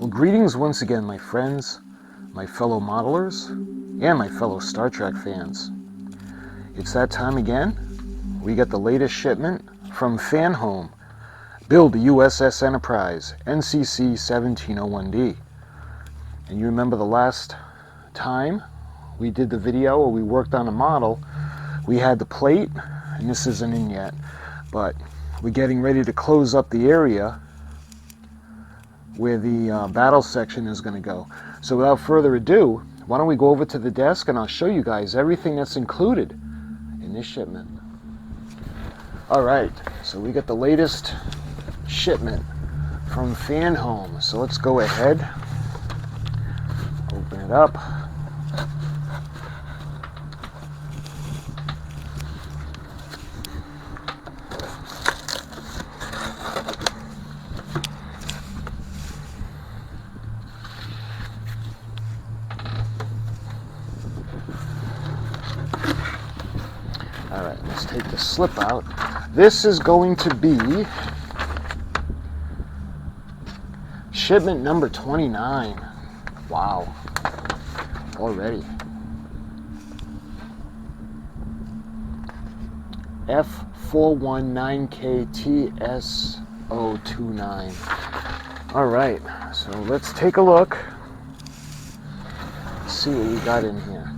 Well, greetings once again, my friends, my fellow modelers, and my fellow Star Trek fans. It's that time again. We got the latest shipment from FanHome. Build the U.S.S. Enterprise, NCC 1701D. And you remember the last time we did the video or we worked on a model, we had the plate, and this isn't in yet, but we're getting ready to close up the area where the battle section is going to go. So without further ado, why don't we go over to the desk and I'll show you guys everything that's included in this shipment. Alright, so we got the latest shipment from FanHome. So let's go ahead, open it up. Alright, let's take the slip out. This is going to be shipment number 29. Wow. Already. F419KTSO29. Alright, so let's take a look. See what we got in here.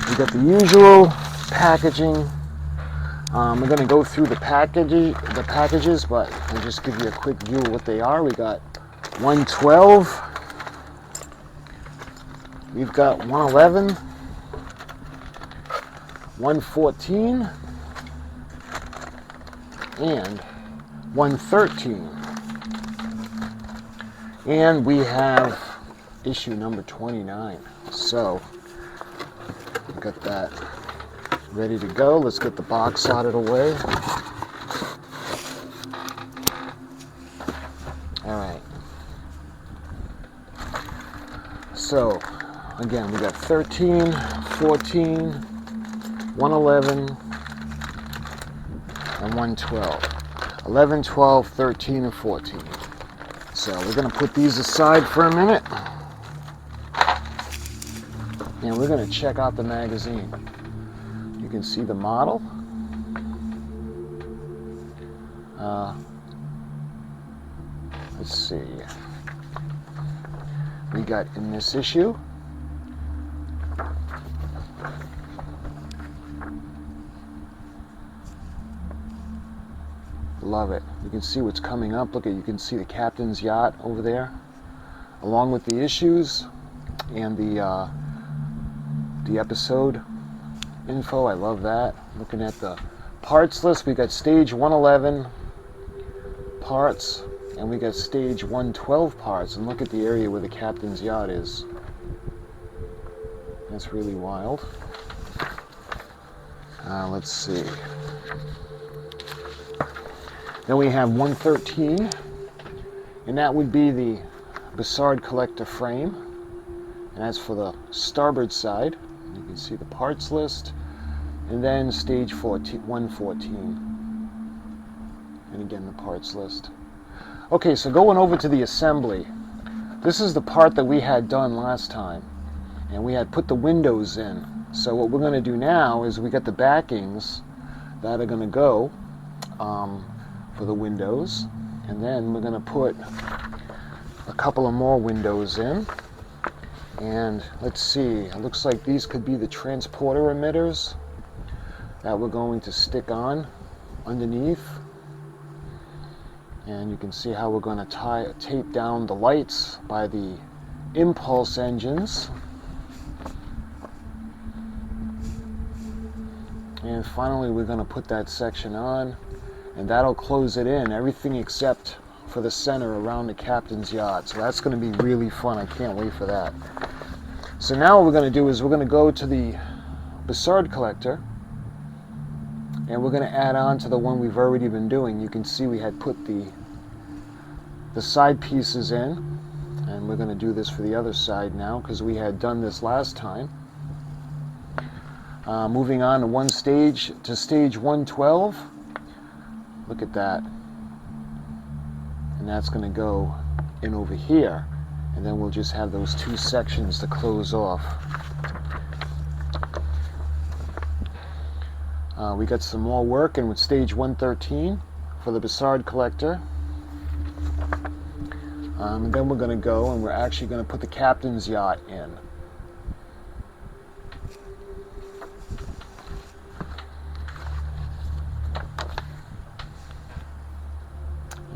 We got the usual packaging. We're going to go through the packages, but I'll just give you a quick view of what they are. We got 112. We've got 111, 114, and 113. And we have issue number 29. So we got that ready to go. Let's get the box out of the way. Alright. So, again, we got 13, 14, 111, and 112. 11, 12, 13, and 14. So, we're going to put these aside for a minute. And we're going to check out the magazine. You can see the model. Let's see. We got in this issue love it. You can see what's coming up. Look at, you can see the captain's yacht over there, along with the issues and the episode info. I love that. Looking at the parts list, we got stage 111 parts and we got stage 112 parts, and look at the area where the captain's yacht is. That's really wild. Let's see. Then we have 113, and that would be the Bassard collector frame, and that's for the starboard side. You can see the parts list. And then stage 114. And again, the parts list. Okay, so going over to the assembly. This is the part that we had done last time. And we had put the windows in. So what we're going to do now is we got the backings that are going to go for the windows. And then we're going to put a couple of more windows in. And let's see, it looks like these could be the transporter emitters that we're going to stick on underneath. And you can see how we're going to tape down the lights by the impulse engines. And finally we're going to put that section on, and that'll close it in, everything except for the center around the captain's yacht. So that's going to be really fun. I can't wait for that. So now what we're going to do is we're going to go to the Bassard collector, and we're going to add on to the one we've already been doing. You can see we had put the side pieces in, and we're going to do this for the other side now because we had done this last time. Moving on to stage 112. Look at that. And that's going to go in over here, and then we'll just have those two sections to close off. We got some more work in with stage 113 for the Bassard collector. And then we're going to go and we're actually going to put the captain's yacht in.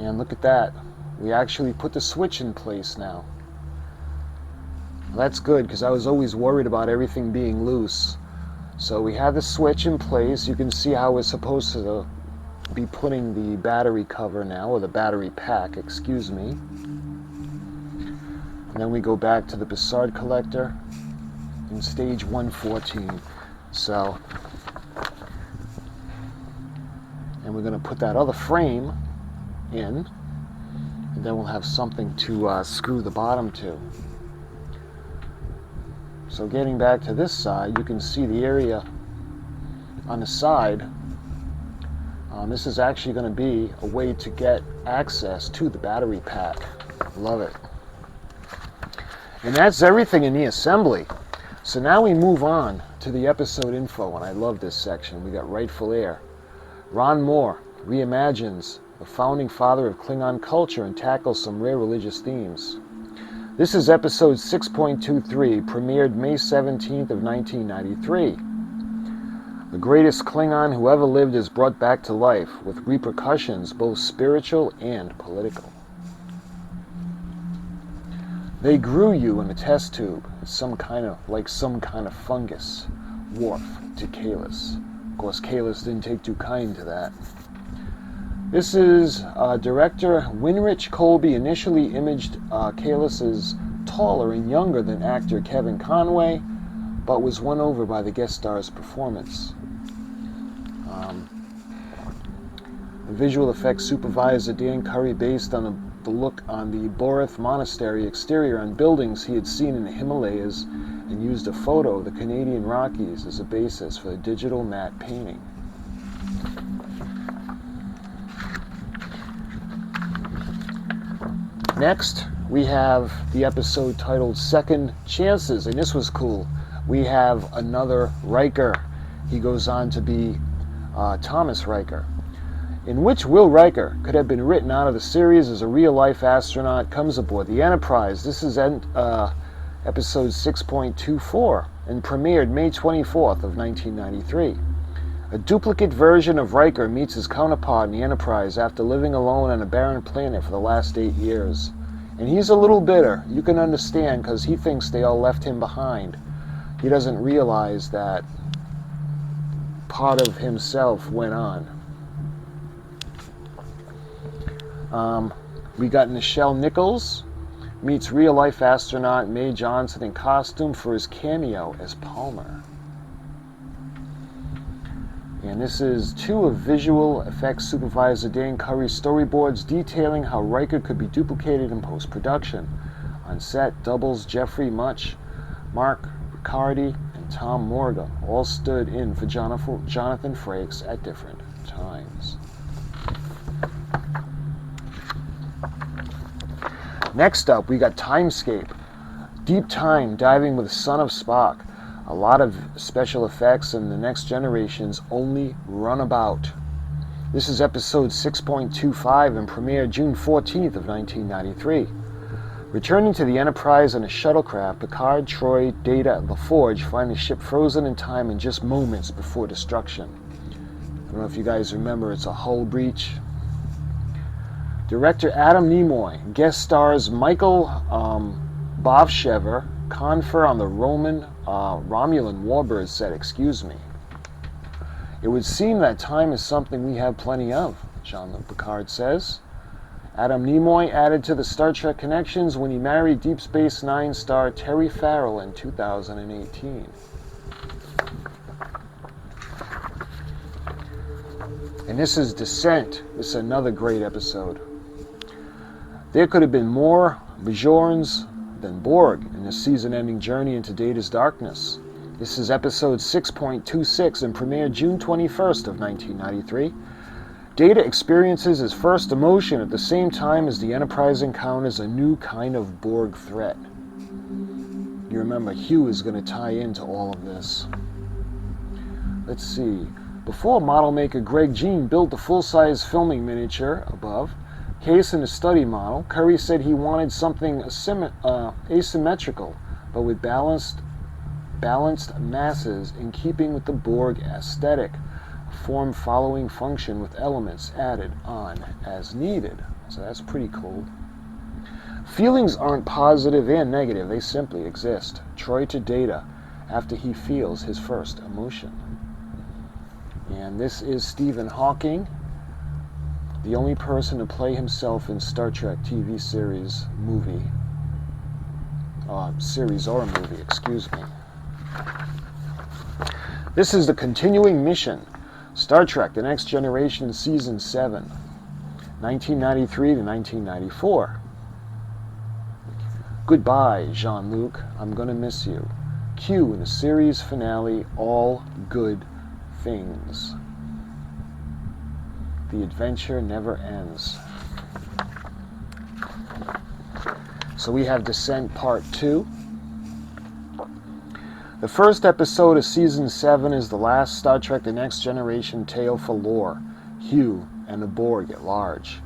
And look at that. We actually put the switch in place now. Well, that's good, because I was always worried about everything being loose. So we have the switch in place. You can see how we're supposed to be putting the battery cover now, or the battery pack, excuse me. And then we go back to the Bassard collector in stage 114. So, and we're going to put that other frame in, and then we'll have something to screw the bottom to. So getting back to this side, you can see the area on the side. This is actually going to be a way to get access to the battery pack. Love it. And that's everything in the assembly. So now we move on to the episode info, and I love this section. We got Rightful Heir. Ron Moore reimagines the founding father of Klingon culture and tackles some rare religious themes. This is episode 6.23, premiered May 17th of 1993. The greatest Klingon who ever lived is brought back to life, with repercussions both spiritual and political. They grew you in a test tube. It's some kind of fungus. Worf to Kahless. Of course, Kahless didn't take too kind to that. This is director Winrich Colby initially imaged Kahless as taller and younger than actor Kevin Conway, but was won over by the guest star's performance. The visual effects supervisor Dan Curry based on the look on the Borith Monastery exterior on buildings he had seen in the Himalayas and used a photo of the Canadian Rockies as a basis for the digital matte painting. Next, we have the episode titled Second Chances, and this was cool. We have another Riker. He goes on to be Thomas Riker, in which Will Riker could have been written out of the series as a real-life astronaut comes aboard the Enterprise. This is episode 6.24 and premiered May 24th of 1993. A duplicate version of Riker meets his counterpart in the Enterprise after living alone on a barren planet for the last 8 years. And he's a little bitter. You can understand, because he thinks they all left him behind. He doesn't realize that part of himself went on. We got Nichelle Nichols meets real-life astronaut Mae Johnson in costume for his cameo as Palmer. And this is two of visual effects supervisor Dan Curry's storyboards detailing how Riker could be duplicated in post-production. On set, doubles Jeffrey Much, Mark Riccardi, and Tom Morgan all stood in for Jonathan Frakes at different times. Next up, we got Timescape. Deep time diving with Son of Spock. A lot of special effects and the Next Generation's only runabout. This is episode 6.25 and premiered June 14th of 1993. Returning to the Enterprise on a shuttlecraft, Picard, Troy, Data, and LaForge find the ship frozen in time in just moments before destruction. I don't know if you guys remember, it's a hull breach. Director Adam Nimoy guest stars Michael Bovshever, Confer on the Romulan Warbird set, excuse me. It would seem that time is something we have plenty of, Jean-Luc Picard says. Adam Nimoy added to the Star Trek connections when he married Deep Space Nine star Terry Farrell in 2018. And this is Descent. This is another great episode. There could have been more Bajorans than Borg in this season-ending journey into Data's darkness. This is episode 6.26 and premiered June 21st of 1993. Data experiences his first emotion at the same time as the Enterprise encounters a new kind of Borg threat. You remember, Hugh is going to tie into all of this. Let's see. Before model maker Greg Jean built the full-size filming miniature above, case in a study model, Curry said he wanted something asymmetrical, but with balanced masses in keeping with the Borg aesthetic, a form-following function with elements added on as needed. So that's pretty cool. Feelings aren't positive and negative, they simply exist. Troy to Data after he feels his first emotion. And this is Stephen Hawking, the only person to play himself in Star Trek TV series movie. Series or movie, excuse me. This is the continuing mission. Star Trek The Next Generation Season 7, 1993 to 1994. Goodbye, Jean-Luc. I'm gonna miss you. Q in the series finale, All Good Things. The adventure never ends. So we have Descent Part 2. The first episode of Season 7 is the last Star Trek The Next Generation tale for Lore, Hugh, and the Borg at large.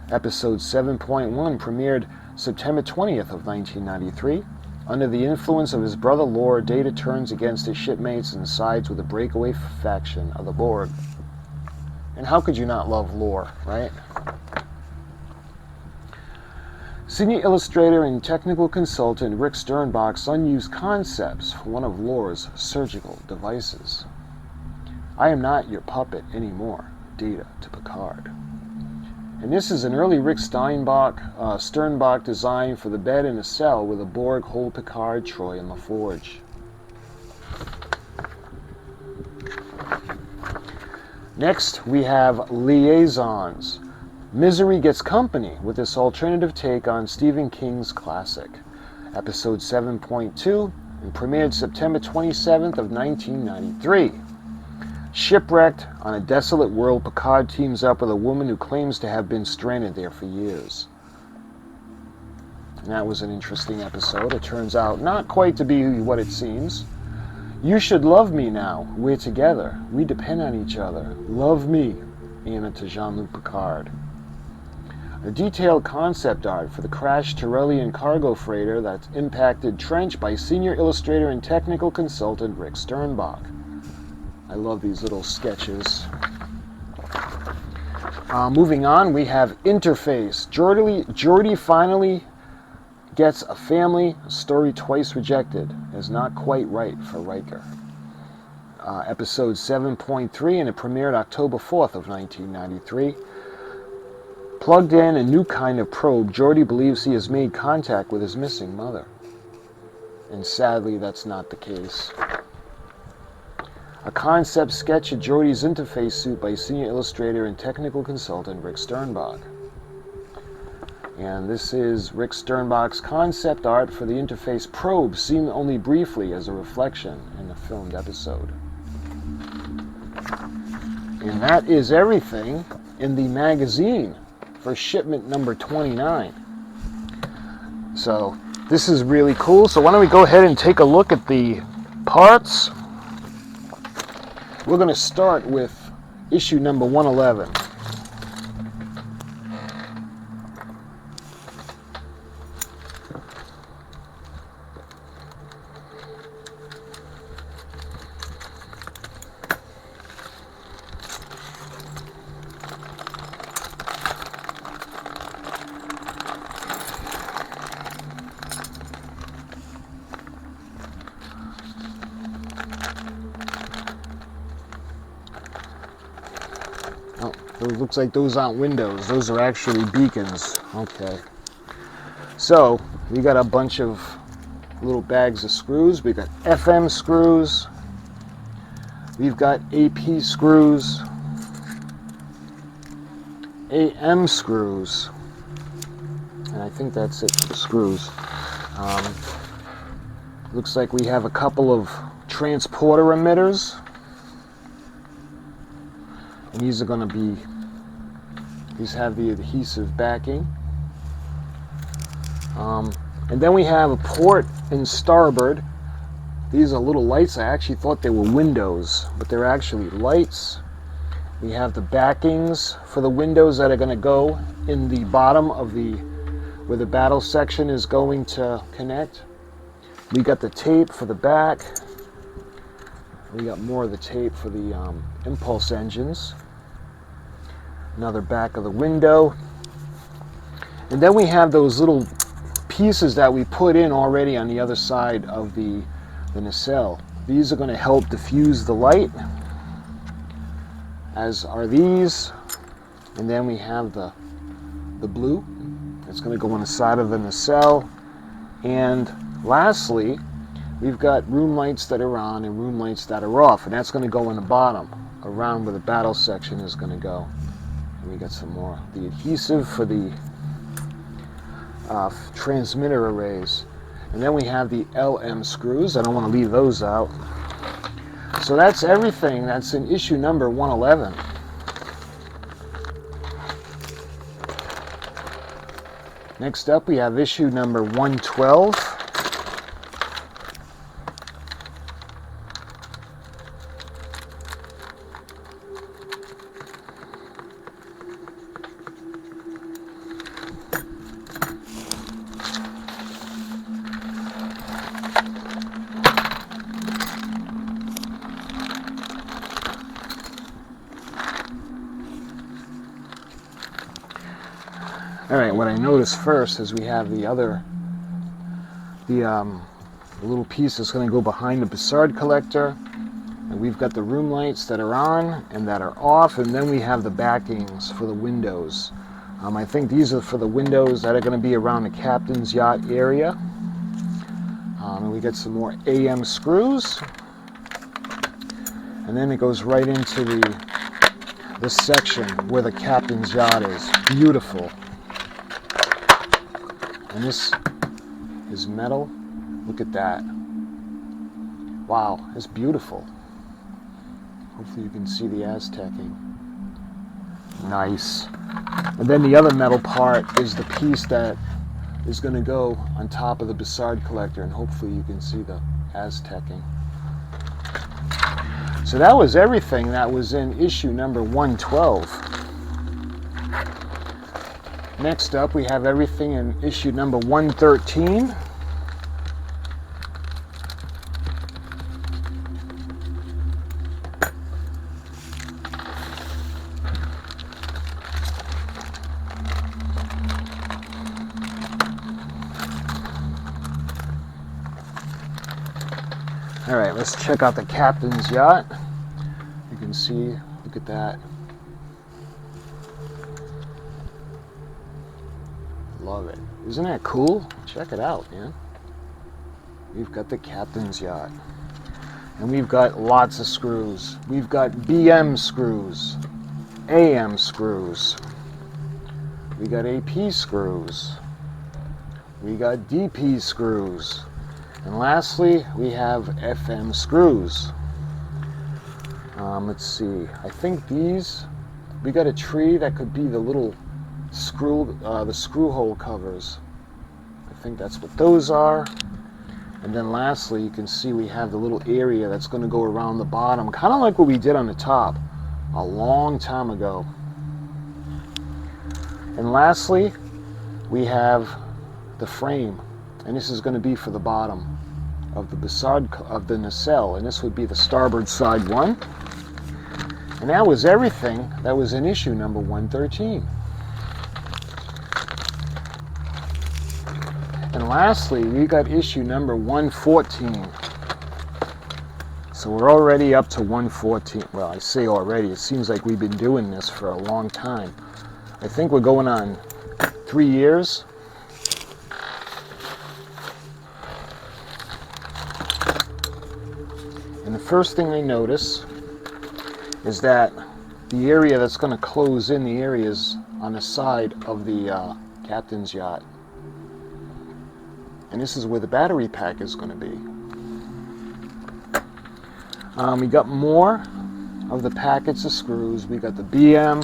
Episode 7.1 premiered September 20th of 1993. Under the influence of his brother Lore, Data turns against his shipmates and sides with a breakaway faction of the Borg. And how could you not love Lore, right? Senior illustrator and technical consultant Rick Sternbach's unused concepts for one of Lore's surgical devices. I am not your puppet anymore, Data to Picard. And this is an early Rick Sternbach design for the bed in a cell where the Borg hold Picard, Troy, and LaForge. Next, we have Liaisons. Misery gets company with this alternative take on Stephen King's classic. Episode 7.2 and premiered September 27th of 1993. Shipwrecked on a desolate world, Picard teams up with a woman who claims to have been stranded there for years. And that was an interesting episode. It turns out not quite to be what it seems. You should love me now. We're together. We depend on each other. Love me. Anna to Jean-Luc Picard. A detailed concept art for the crashed Tyrellian cargo freighter that's impacted Trench by senior illustrator and technical consultant Rick Sternbach. I love these little sketches. Moving on, we have Interface. Geordi finally gets a family, a story twice rejected, is not quite right for Riker. Episode 7.3, and it premiered October 4th of 1993. Plugged in a new kind of probe, Geordi believes he has made contact with his missing mother. And sadly, that's not the case. A concept sketch of Geordi's interface suit by senior illustrator and technical consultant Rick Sternbach. And this is Rick Sternbach's concept art for the interface probe, seen only briefly as a reflection in the filmed episode. And that is everything in the magazine for shipment number 29. So this is really cool. So why don't we go ahead and take a look at the parts. We're going to start with issue number 111. It looks like those aren't windows. Those are actually beacons. Okay. So, we got a bunch of little bags of screws. We got FM screws. We've got AP screws. AM screws. And I think that's it for the screws. Looks like we have a couple of transporter emitters. And these are going to be These have the adhesive backing. And then we have a port in starboard. These are little lights. I actually thought they were windows, but they're actually lights. We have the backings for the windows that are going to go in the bottom of where the battle section is going to connect. We got the tape for the back. We got more of the tape for the impulse engines. Another back of the window. And then we have those little pieces that we put in already on the other side of the nacelle. These are going to help diffuse the light, as are these. And then we have the blue. It's going to go on the side of the nacelle. And lastly, we've got room lights that are on and room lights that are off, and that's going to go on the bottom, around where the battle section is going to go. And we got some more. The adhesive for the transmitter arrays. And then we have the LM screws. I don't want to leave those out. So that's everything that's in issue number 111. Next up, we have issue number 112. All right, what I noticed first is we have the little piece that's going to go behind the Bussard collector, and we've got the room lights that are on and that are off, and then we have the backings for the windows. I think these are for the windows that are going to be around the captain's yacht area. And we get some more AM screws, and then it goes right into this section where the captain's yacht is. Beautiful. And this is metal. Look at that. Wow, it's beautiful. Hopefully you can see the Aztecing. Nice. And then the other metal part is the piece that is going to go on top of the Bussard collector, and hopefully you can see the Aztecing. So that was everything that was in issue number 112. Next up, we have everything in issue number 113. All right, let's check out the captain's yacht. You can see, look at that. Love it. Isn't that cool? Check it out, man. We've got the captain's yacht. And we've got lots of screws. We've got BM screws, AM screws. We got AP screws. We got DP screws. And lastly, we have FM screws. Let's see. I think these, we got a tree that could be the little screw hole covers. I think that's what those are. And then lastly, you can see we have the little area that's going to go around the bottom, kind of like what we did on the top a long time ago. And lastly, we have the frame, and this is going to be for the bottom of the Bussard of the nacelle, and this would be the starboard side one. And that was everything that was in issue number 113. And lastly, we got issue number 114. So we're already up to 114. Well, I say already, it seems like we've been doing this for a long time. I think we're going on 3 years. And the first thing I notice is that the area that's going to close in the areas on the side of the captain's yacht. And this is where the battery pack is going to be. We got more of the packets of screws. We got the BM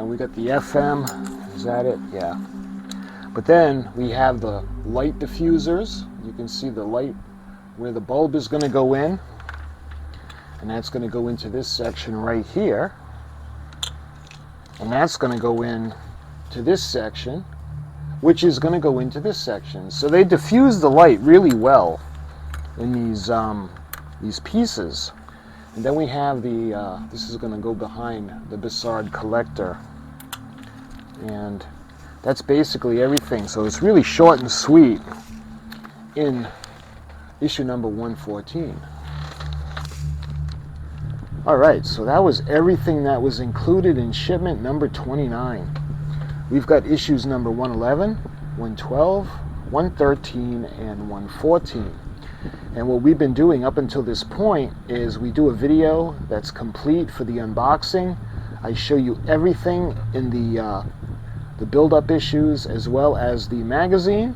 and we got the FM. Is that it? Yeah. But then we have the light diffusers. You can see the light where the bulb is going to go in, and that's going to go into this section right here, and that's going to go in to this section, which is going to go into this section. So they diffuse the light really well in these pieces. And then we have the this is going to go behind the Bussard collector, and that's basically everything. So it's really short and sweet in issue number 114. All right, so that was everything that was included in shipment number 29. We've got issues number 111, 112, 113, and 114. And what we've been doing up until this point is we do a video that's complete for the unboxing. I show you everything in the build-up issues as well as the magazine.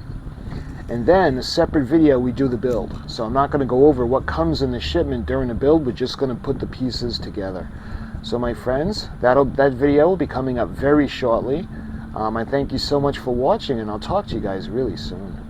And then a separate video we do the build. So I'm not going to go over what comes in the shipment during the build. We're just going to put the pieces together. So my friends, that video will be coming up very shortly. I thank you so much for watching, and I'll talk to you guys really soon.